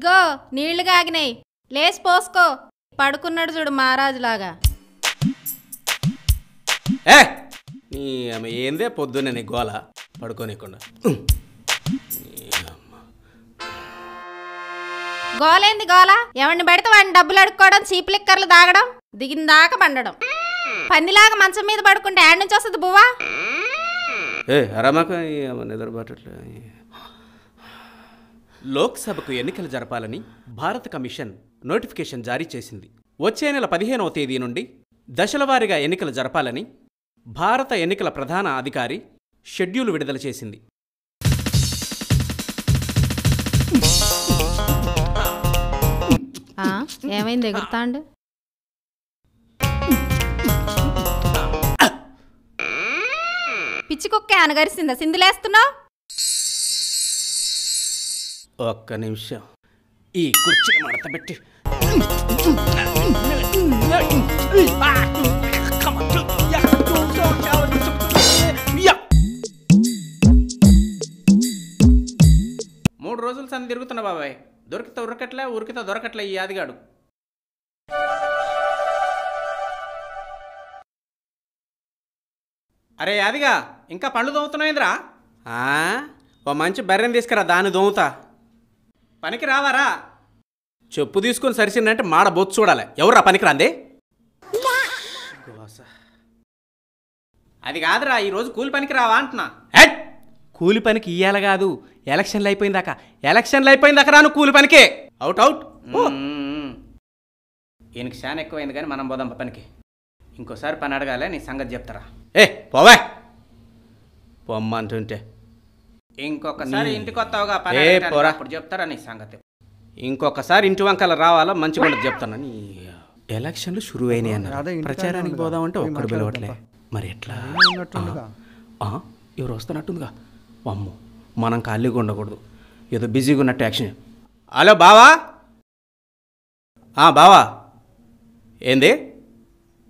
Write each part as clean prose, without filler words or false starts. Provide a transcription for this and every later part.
ఇగ్గో నీళ్లు కాగినాయి, లేచి పోసుకో. పడుకున్నాడు చూడు మహారాజులాగా. నీ ఏందే పొద్దున్నే నీ గోల పడుకోనికుండా. గోలేంది గోల? ఎవరిని పెడితే వాడిని డబ్బులు అడుక్కోవడం, చీప్ లిక్కర్లు తాగడం, దిగిన దాకా పండడం. పందిలాగా మంచం మీద పడుకుంటే యాడ్ నుంచి వస్తుంది బువ్వా? అరామాక నిద్రబాటట్లే. లోక్సభకు ఎన్నికలు జరపాలని భారత కమిషన్ నోటిఫికేషన్ జారీ చేసింది. వచ్చే నెల 15వ తేదీ నుండి దశలవారీగా ఎన్నికలు జరపాలని భారత ఎన్నికల ప్రధాన అధికారి షెడ్యూల్ విడుదల చేసింది. ఏమైంది ఎగురుతాండు? పిచ్చి కుక్క అనగరిసిందా? సిందులేస్తున్నావు? ఒక్క నిమిషం ఈ కుర్చీని మడత పెట్టి. మూడు రోజులు సంది తిరుగుతున్నా బాబాయ్. దొరికితే ఉరకట్లే, ఉరికితే దొరకట్లే ఈ యాదిగాడు. అరే యాదిగా, ఇంకా పండ్లు దోముతున్నాయిందిరా? ఓ మంచి బర్రెని తీసుకురా, దాన్ని దోముతా. పనికి రావారా? చెప్పు తీసుకొని సరిసిందంటే మాడ బొత్తు చూడాలి. ఎవర్రా పనికి రాందే? అది కాదురా, ఈరోజు కూలి పనికి రావా అంటున్నా. కూలి పనికి ఇయ్యాల కాదు, ఎలక్షన్లు అయిపోయిందాక రాను కూలి పనికే. Out out. ఈయనకి శాన్ ఎక్కువైంది కానీ మనం పోదాం పనికి. ఇంకోసారి పని అడగాలే, నీ సంగతి చెప్తారా? పోవా పొమ్మంటుంటే. ఇంకొకసారి ఇంటికి వస్తావుగా పని పోరా, అప్పుడు చెప్తారా నీ సంగతి. ఇంకొకసారి ఇంటి వంకల రావాలా, మంచిగా ఉండదు చెప్తానని. ఎలక్షన్లు షురు అయినాయి అన్నారు, ప్రచారానికి పోదామంటే ఒక్కడు పిలవట్లే. మరి ఎట్లా? ఎవరు వస్తున్నట్టుందిగా. అమ్మో, మనం ఖాళీగా ఉండకూడదు, ఏదో బిజీగా ఉన్నట్టు యాక్షన్. హలో బావా. బావా ఏంది?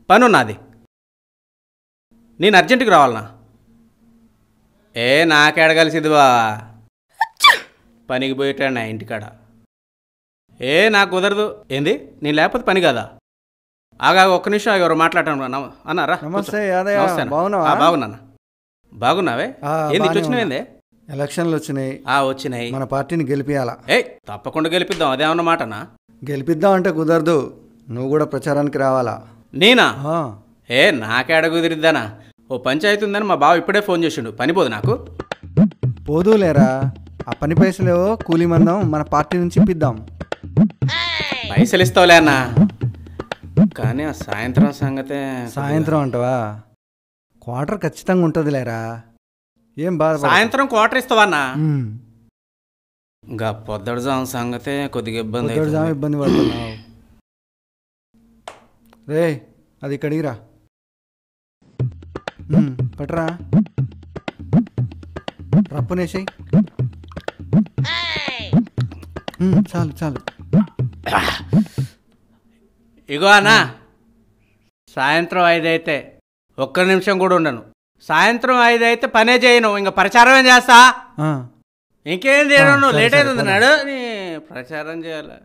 పని ఉన్నది, నేను అర్జెంటుకి రావాలనా? నాకేడగలిసింది బా, పనికి పోయేటాడు నా ఇంటికాడ. నాకు కుదరదు. ఏంది? నేను లేకపోతే పని కదా. ఆగా ఒక్క నిమిషం ఎవరు మాట్లాడటం అన్నారా? బాగున్నా. బాగున్నావే? ఏంది ఇట్లా వచ్చినావేందే? ఎలక్షన్లు వచ్చినాయి. వచ్చినాయి. మన పార్టీని గెలిపియాలా? తప్పకుండా గెలిపిద్దాం. అదేమన్న మాటనా? గెలిపిద్దాం అంటే కుదరదు, నువ్వు కూడా ప్రచారానికి రావాలా. నేనా? నాకేడ కుదిరిద్దానా? ఓ పంచాయతీ ఉందని మా బావ ఇప్పుడే ఫోన్ చేసిండు. పని పోదు నాకు. పోదులేరా, ఆ పని పైసలు కూలీ మందం మన పార్టీ నుంచి ఇప్పిద్దాం. పైసలు ఇస్తావులే అన్నా, కానీ ఆ సాయంత్రం సంగతే. సాయంత్రం అంటావా? క్వార్టర్ ఖచ్చితంగా ఉంటుంది లేరా, ఏం బాధ. సాయంత్రం క్వార్టర్ ఇస్తావా అన్నా? ఇంకా పొద్దుడు జాము సంగతే కొద్దిగా ఇబ్బంది పడుతున్నావు. రే అది ఇక్కడికి రా, పట్రా, రప్పునేసాయి. చాలు. ఇగో అన్నా, సాయంత్రం 5 అయితే ఒక్క నిమిషం కూడా ఉండను. సాయంత్రం 5 అయితే పనే చేయను, ఇంకా ప్రచారం ఏం చేస్తా. ఇంకేం చేయను, లేట్ అవుతుంది నాడు. ప్రచారం చేయాలి.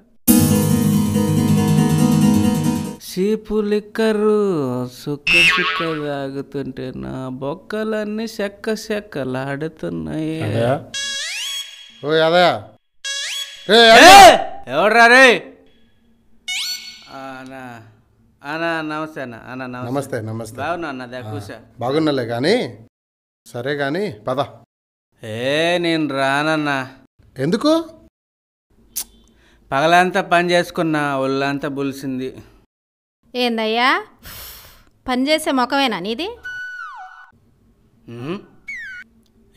చీపు లిక్కరు సుక్క తాగుతుంటే నా బొక్కలన్నీ చెక్కలాడుతున్నాయి. ఎవడ్రా రే? నమస్తే అన్న. నమస్తే. బాగున్నా అన్న? కూర్చో. బాగున్నాలే కానీ, సరే కానీ పద. నేను రానన్నా. ఎందుకు? పగలంతా పని చేసుకున్నా, ఒళ్ళంతా బులిసింది. ఏందయ్యా, పని చేసే ముఖమేనా నీది?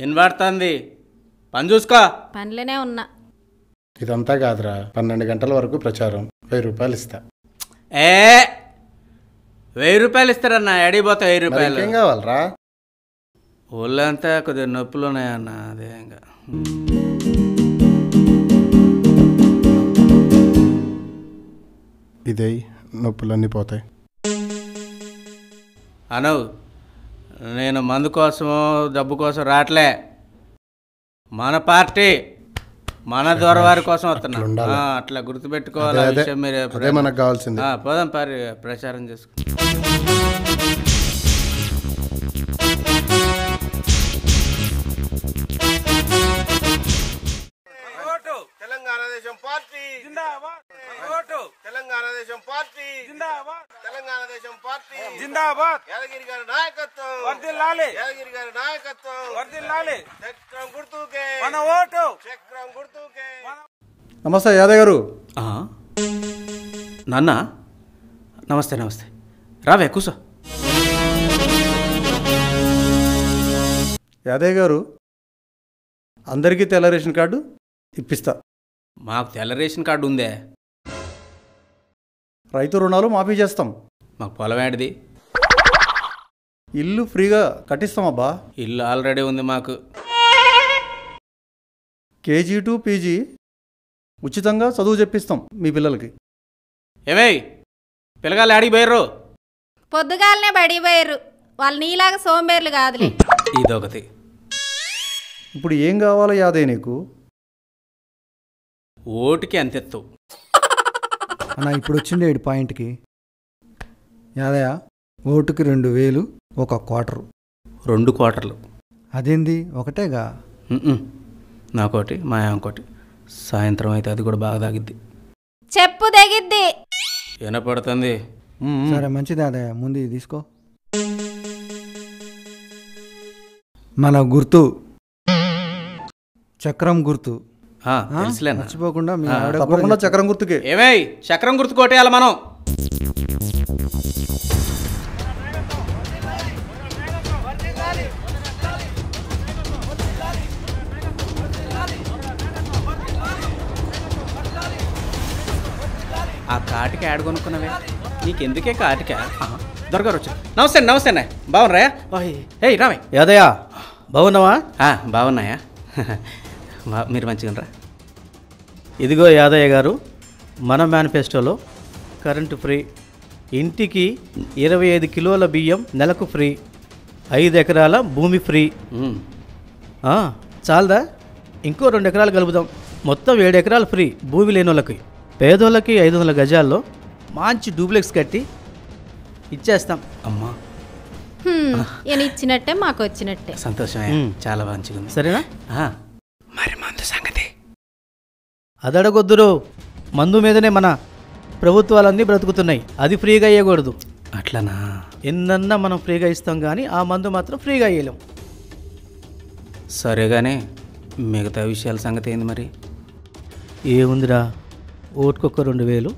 వినబడుతుంది, పని చూసుకో. పనిలోనే ఉన్నా. ఇదంతా కాదురా, 12 గంటల వరకు ప్రచారం, 1000 రూపాయలు ఇస్తా. 1000 రూపాయలు ఇస్తారన్నా? ఎడిపోతా 1000 రూపాయలు. ఏం కావాలరా? ఒళ్ళంతా కొద్దిగా నొప్పులు ఉన్నాయన్న, అదే ఇంకా. ఇదే నొప్పులన్నీ పోతాయి. అను, నేను మందు కోసమో డబ్బు కోసం రావట్లే. మన పార్టీ మన దొరవారి కోసం వస్తున్నా ఉండాలి. అట్లా గుర్తుపెట్టుకోవాలి ఆ అదే విషయం మీరు అదే మనకు కావాల్సింది. పోదాం పారి ప్రచారం చేసుకో. తెలంగాణ దేశం పార్టీ జిందాబాద్. తెలంగాణ దేశం పార్టీ జిందాబాద్. తెలంగాణ దేశం పార్టీ జిందాబాద్. యాదగిరి గారి నాయకత్వం వర్ధిల్లాలి. యాదగిరి గారి నాయకత్వం వర్ధిల్లాలి. చక్రం గుర్తుకే మన ఓటు. చక్రం గుర్తుకే. నమస్తే యాదవ్ గారు. నాన్న నమస్తే నమస్తే, రావే కూసో. యాదవ్ గారు, అందరికీ తెల్ల రేషన్ కార్డు ఇప్పిస్తా. మాకు తెల్ల రేషన్ కార్డు ఉందే. రైతు రుణాలు మాఫీ చేస్తాం. మాకు పొలం ఏడిది? ఇల్లు ఫ్రీగా కట్టిస్తామబ్బా. ఇల్లు ఆల్రెడీ ఉంది మాకు. కేజీ టు పీజీ ఉచితంగా చదువు చెప్పిస్తాం మీ పిల్లలకి. ఏమేయ్ పిల్లగాళ్ళు ఆడికి పోయారు? పొద్దుగాలనే బడిపోయారు. వాళ్ళు నీలాగా సోంబేర్లు కాదులే. ఇదొకటి. ఇప్పుడు ఏం కావాలో యాదయ్య నీకు? ఓటుకి అంతెత్తు. అన్న ఇప్పుడు వచ్చిండే పాయింట్కి. యాదయ్య, ఓటుకి 2000, ఒక క్వార్టరు. 2 క్వార్టర్లు. అదేంది ఒకటేగా? నాకోటి మా ఇంకోటి. సాయంత్రం అయితే అది కూడా బాగా తాగిద్ది. చెప్పు తెగిద్ది. వినపడుతుంది. సరే మంచిది యాదయ్య, ముందు ఇది తీసుకో. మన గుర్తు చక్రం గుర్తు. తెలుసులేనా? మర్చిపోకుండా మీ ఆవిడ తప్పకుండా చక్రం గుర్తుకే. ఏమేయ్ చక్రం గుర్తు కొట్టేయాలి మనం. ఆ కాటికి యాడ్ కొనుక్కున్నవే, నీకెందుకే కాటిక? దొరగారు వచ్చా. నమస్తే నమస్తే అన్న, బాగున్నాయా? ఏయ్ రావే. యాదయ్య బాగున్నావా? బాగున్నాయా? మీరు మంచిగా రా. ఇదిగో యాదయ్య గారు, మన మేనిఫెస్టోలో కరెంటు ఫ్రీ, ఇంటికి 25 కిలోల బియ్యం నెలకు ఫ్రీ, 5 ఎకరాల భూమి ఫ్రీ. చాలదా? ఇంకో 2 ఎకరాలు కలుపుదాం, మొత్తం 7 ఎకరాలు ఫ్రీ భూమి లేని వాళ్ళకి. పేదోళ్ళకి 500 గజాల్లో మంచి డూప్లెక్స్ కట్టి ఇచ్చేస్తాం. అమ్మా ఈయన ఇచ్చినట్టే మాకు వచ్చినట్టే. సంతోషమే, చాలా మంచిగా ఉంది. సరేనా? మరి మందు సంగతి అదడగొద్దురు. మందు మీదనే మన ప్రభుత్వాలన్నీ బ్రతుకుతున్నాయి, అది ఫ్రీగా ఇవ్వకూడదు. అట్లనా? ఎన్నన్నా మనం ఫ్రీగా ఇస్తాం కానీ ఆ మందు మాత్రం ఫ్రీగా ఇవ్వలేం. సరేగానే మిగతా విషయాల సంగతి ఏంది మరి? ఏముందిరా, ఓటుకొక్క 2000,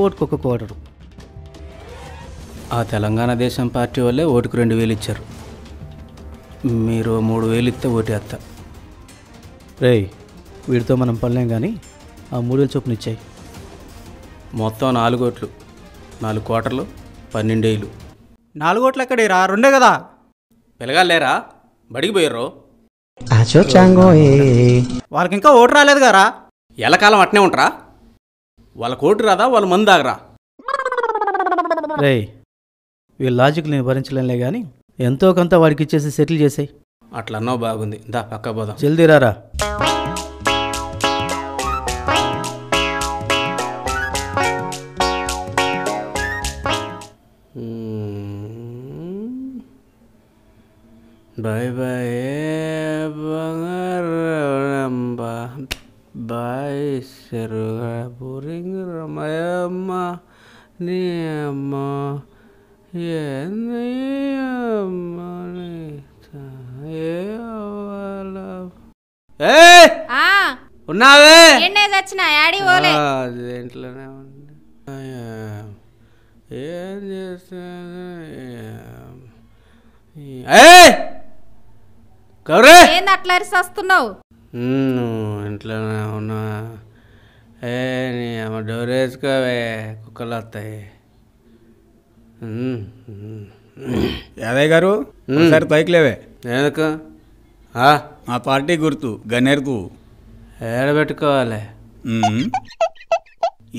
ఓటుకొక్క క్వార్టరు. ఆ తెలంగాణ దేశం పార్టీ వాళ్ళే ఓటుకు 2000 ఇచ్చారు. మీరు 3000 ఇస్తే ఓటేస్తా. రేయ్, వీడితో మనం పడలేం కానీ ఆ 3000 చొప్పున ఇచ్చాయి. మొత్తం 4 ఓట్లు, 4 క్వార్టర్లు, 12 ఏళ్ళు. 4 ఓట్లు ఎక్కడేరా? 2 కదా. పిల్లగాళ్ళేరా బడికి పోయారు? వాళ్ళకి ఇంకా ఓటు రాలేదు కదా. ఎల్లకాలం అట్నే ఉంటారా? వాళ్ళకి ఓటు రాదా? వాళ్ళు మందు తాగరా? రేయ్, వీళ్ళ లాజిక్ నేను భరించలేనులే కానీ ఎంతో కొంత వాడికి ఇచ్చేసి సెటిల్ చేసాయి. అట్లా అన్నావు, బాగుంది. దా పక్క పోదాం. జల్దీ రారా. బాయ్ బాయ్ బంగారంబ, బాయ్ చెరుగా బోరింగ్ రమయమ్మ, నీ అమ్మ ఉన్నావే? వచ్చిన యాడి ఓలే. దేంట్లోనే ఉంది. ఏం చేస్తాను? గౌరీ, ఏంది అట్లా అరిసి వస్తున్నావు? ఇంట్లోనే ఉన్నా. నీ అమ్మ డోర్ వేసుకోవే, కుక్కలు వస్తాయి. యాదయ్య గారు, ఒకసారి పైకి లేవే. ఎందుకు? మా పార్టీ గుర్తు గన్నేరుకు ఏడబెట్టుకోవాలి.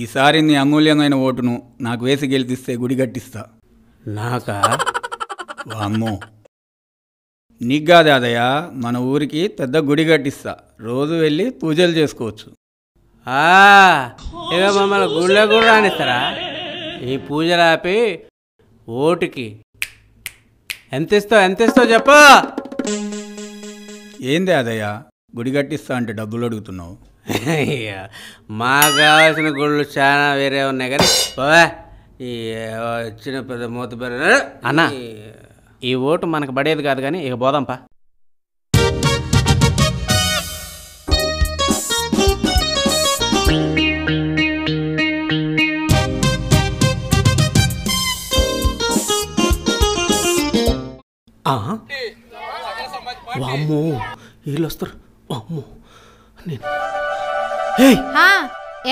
ఈసారి నీ అమూల్యమైన ఓటును నాకు వేసి గెలిపిస్తే గుడి కట్టిస్తా. నాకా? వామ్మో, నీకు కాదు యాదయ్య, మన ఊరికి పెద్ద గుడి కట్టిస్తా. రోజు వెళ్ళి పూజలు చేసుకోవచ్చు. ఇక మమ్మల్ని గుళ్ళో కూడా రానిస్తారా? ఈ పూజలు ఆపి ఓటుకి ఎంత ఇస్తావు చెప్పు. ఏంది అదయ్యా, గుడి కట్టిస్తా అంటే డబ్బులు అడుగుతున్నావు? మాకు కావాల్సిన గుళ్ళు చాలా వేరే ఉన్నాయి కానీ బాబా ఈ చిన్న పెద్ద మూత అన్న ఈ ఓటు మనకు పడేది కాదు కానీ ఇక పోదాంపా. వామ్మో వీళ్ళు వస్తారు. వామ్మో నేను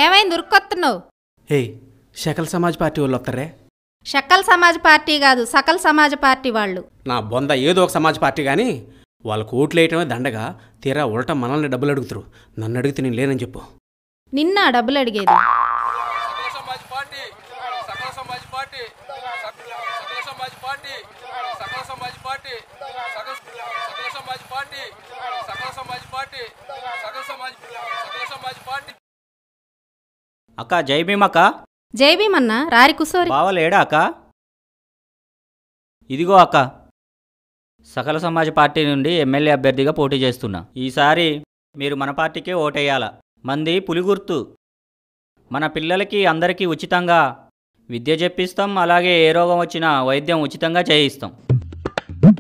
ఏమైంది ఉరుక్కొస్తున్నావు? షకల్ సమాజ్ పార్టీ వాళ్ళు వస్తారే. షకల్ సమాజ్ పార్టీ కాదు, సకల్ సమాజ్ పార్టీ వాళ్ళు. నా బొంద ఏదో ఒక సమాజ్ పార్టీ కానీ వాళ్ళకు ఓట్లు వేయటమే దండగా తీరా ఉల్టా మనల్ని డబ్బులు అడుగుతారు. నన్ను అడిగితే నేను లేనని చెప్పు. నిన్న డబ్బులు అడిగేది. అక్క జై భీమ్ అక్క. జై భీమ్ అన్న రారి కుసోరి. బావలేడా అక్క? ఇదిగో అక్క, సకల సమాజ్ పార్టీ నుండి ఎమ్మెల్యే అభ్యర్థిగా పోటీ చేస్తున్నా. ఈసారి మీరు మన పార్టీకే ఓటేయాల. మంది పులిగుర్తు. మన పిల్లలకి అందరికీ ఉచితంగా విద్య చెప్పిస్తాం, అలాగే ఏ రోగం వచ్చినా వైద్యం ఉచితంగా చేయిస్తాం.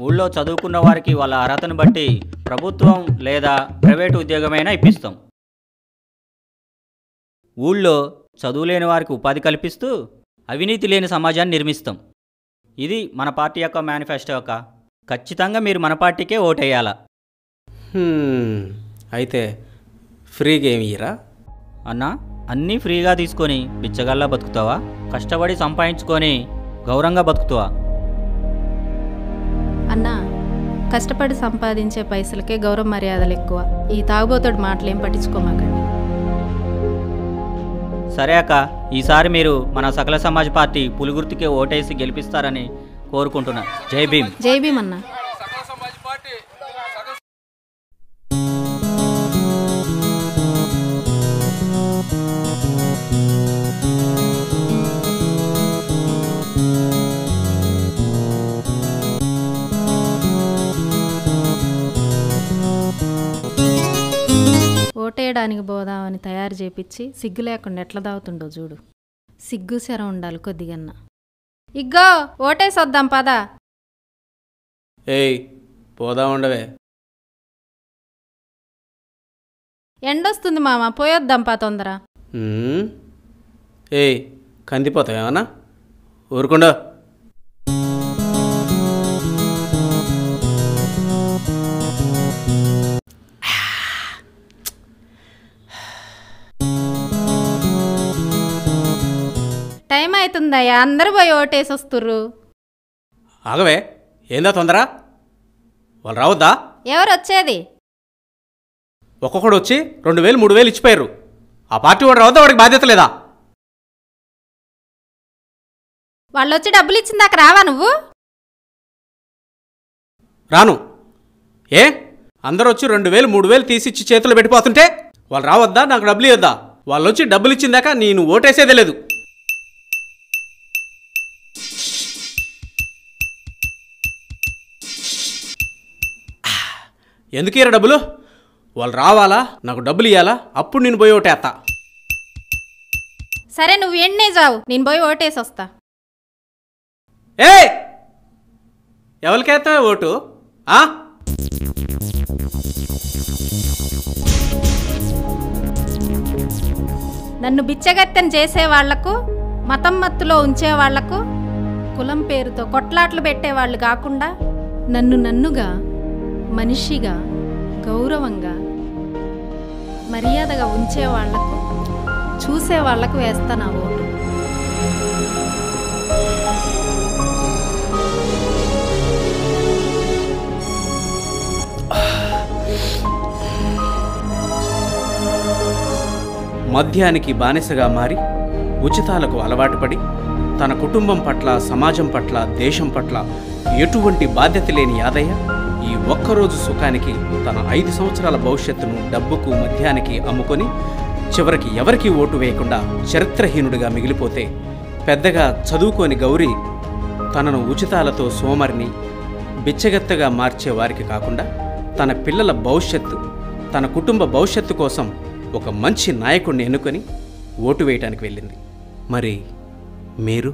ఊళ్ళో చదువుకున్న వారికి వాళ్ళ అర్హతను బట్టి ప్రభుత్వం లేదా ప్రైవేటు ఉద్యోగమైనా ఇప్పిస్తాం. ఊళ్ళో చదువులేని వారికి ఉపాధి కల్పిస్తూ అవినీతి లేని సమాజాన్ని నిర్మిస్తాం. ఇది మన పార్టీ యొక్క మేనిఫెస్టో అక్క. ఖచ్చితంగా మీరు మన పార్టీకే ఓటేయాలా. అయితే ఫ్రీగా ఏమి ఇయ్యరా అన్నా? అన్నీ ఫ్రీగా తీసుకొని బిచ్చగల్లా బతుకుతావా? కష్టపడి సంపాదించుకొని గౌరవంగా బతుకుతావా? అన్నా, కష్టపడి సంపాదించే పైసలకే గౌరవ మర్యాదలు ఎక్కువ. ఈ తాగుబోతుడు మాటలేం పట్టించుకోమాకండి. సరే అక్క, ఈసారి మీరు మన సకల సమాజ్ పార్టీ పులిగుర్తుకే ఓటేసి గెలిపిస్తారని కోరుకుంటున్నా. జై భీమ్. జై భీమ్ అన్న. ఓటేయడానికి పోదామని తయారు చేపించి సిగ్గు లేకుండా ఎట్లా దావుతుండో చూడు. సిగ్గు శరం ఉండాలి కొద్దిగన్నా. ఇగ్గో ఓటేసొద్దాం పదా. పోదా ఉండవే. ఎండొస్తుంది మామ, పోయొద్దాం పా తొందర. కందిపోతావేమన్నా? ఊరుకుండా. టైం అవుతుందయ్యా, అందరూ పోయి ఓటేసి వస్తుర్రు. ఆగవే, ఏందా తొందర? వాళ్ళు రావద్దా? ఎవరు వచ్చేది? ఒక్కొక్కడు వచ్చి 2000 3000 ఇచ్చిపోయారు. ఆ పార్టీ వాడు రావద్దా? వాడికి బాధ్యత లేదా? వాళ్ళు వచ్చి డబ్బులు ఇచ్చిందాక రావా నువ్వు? రాను. అందరూ వచ్చి 2000 3000 తీసిచ్చి చేతులు పెట్టిపోతుంటే వాళ్ళు రావద్దా? నాకు డబ్బులు ఇవ్వద్దా? వాళ్ళు వచ్చి డబ్బులు ఇచ్చిందాక నేను ఓటేసేదే లేదు. ఎందుకు ఇయ్యరా డబ్బులు? వాళ్ళు రావాలా, నాకు డబ్బులు ఇవ్వాలా, అప్పుడు నేను పోయి ఓటేస్తా. సరే నువ్వు ఎన్నే జావు, నేను పోయి ఓటేసి వస్తా. ఎవరికేస్తా ఓటు? నన్ను బిచ్చగత్తెను చేసేవాళ్లకు, మతం మత్తులో ఉంచేవాళ్లకు, కులం పేరుతో కొట్లాట్లు పెట్టేవాళ్ళు కాకుండా నన్నుగా మనిషిగా గౌరవంగా మర్యాదగా ఉంచేవాళ్లకు, చూసేవాళ్లకు వేస్తా నా ఓటు. మద్యానికి బానిసగా మారి ఉచితాలకు అలవాటు పడి తన కుటుంబం పట్ల, సమాజం పట్ల, దేశం పట్ల ఎటువంటి బాధ్యత లేని యాదయ్య ఈ ఒక్కరోజు సుఖానికి తన 5 సంవత్సరాల భవిష్యత్తును డబ్బుకు మద్యానికి అమ్ముకొని చివరికి ఎవరికీ ఓటు వేయకుండా చరిత్రహీనుడిగా మిగిలిపోతే పెద్దగా చదువుకోని గౌరీ తనను ఉచితాలతో సోమరిని బిచ్చగత్తగా మార్చే వారికి కాకుండా తన పిల్లల భవిష్యత్తు తన కుటుంబ భవిష్యత్తు కోసం ఒక మంచి నాయకుడిని ఎన్నుకొని ఓటు వేయటానికి వెళ్ళింది. మరి మీరు